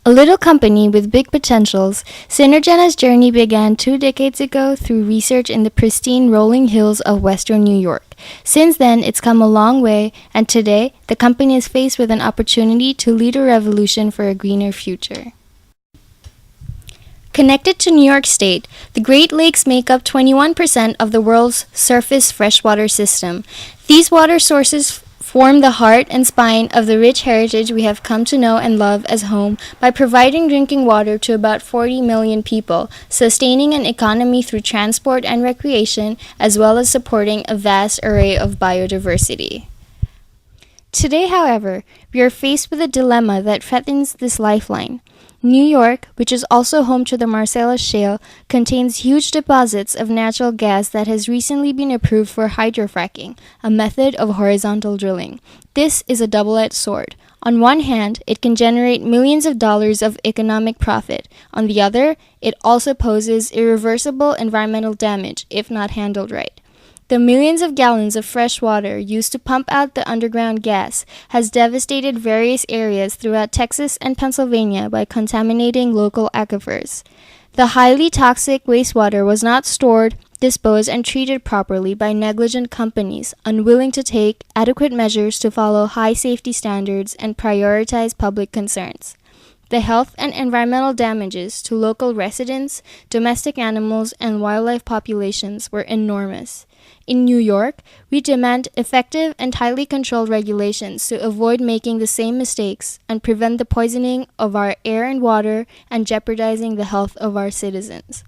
A little company with big potentials, Synergena's journey began 2 decades ago through research in the pristine rolling hills of western New York. Since then, it's come a long way, and today, the company is faced with an opportunity to lead a revolution for a greener future. Connected to New York State, the Great Lakes make up 21% of the world's surface freshwater system. These water sources form the heart and spine of the rich heritage we have come to know and love as home by providing drinking water to about 40 million people, sustaining an economy through transport and recreation, as well as supporting a vast array of biodiversity. Today, however, we are faced with a dilemma that threatens this lifeline. New York, which is also home to the Marcellus Shale, contains huge deposits of natural gas that has recently been approved for hydrofracking, a method of horizontal drilling. This is a double-edged sword. On one hand, it can generate millions of dollars of economic profit. On the other, it also poses irreversible environmental damage if not handled right. The millions of gallons of fresh water used to pump out the underground gas has devastated various areas throughout Texas and Pennsylvania by contaminating local aquifers. The highly toxic wastewater was not stored, disposed, and treated properly by negligent companies unwilling to take adequate measures to follow high safety standards and prioritize public concerns. The health and environmental damages to local residents, domestic animals, and wildlife populations were enormous. In New York, we demand effective and tightly controlled regulations to avoid making the same mistakes and prevent the poisoning of our air and water and jeopardizing the health of our citizens.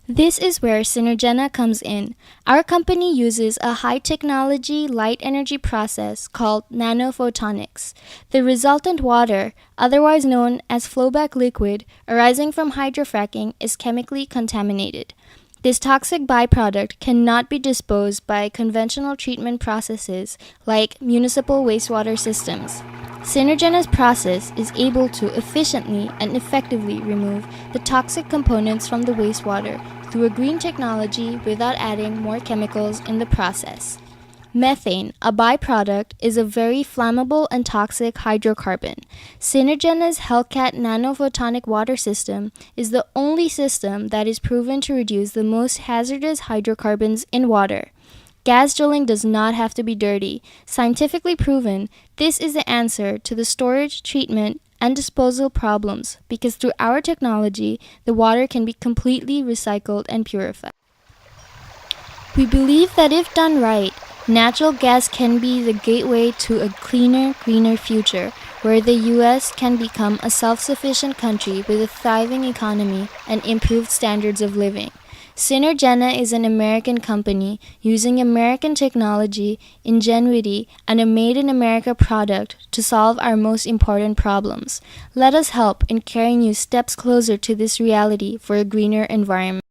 This is where Synergena comes in. Our company uses a high-technology light energy process called Nano-Photonics. The resultant water, otherwise known as flowback liquid, arising from hydrofracking is chemically contaminated. This toxic byproduct cannot be disposed by conventional treatment processes like municipal wastewater systems. Synergena's process is able to efficiently and effectively remove the toxic components from the wastewater through a green technology without adding more chemicals in the process. Methane, a byproduct, is a very flammable and toxic hydrocarbon. Synergena's Hellcat Nano-Photonic water system is the only system that is proven to reduce the most hazardous hydrocarbons in water. Gas drilling does not have to be dirty. Scientifically proven, this is the answer to the storage, treatment, and disposal problems because through our technology, the water can be completely recycled and purified. We believe that if done right, natural gas can be the gateway to a cleaner, greener future where the U.S. can become a self-sufficient country with a thriving economy and improved standards of living. Synergena is an American company using American technology, ingenuity, and a made-in-America product to solve our most important problems. Let us help in carrying you steps closer to this reality for a greener environment.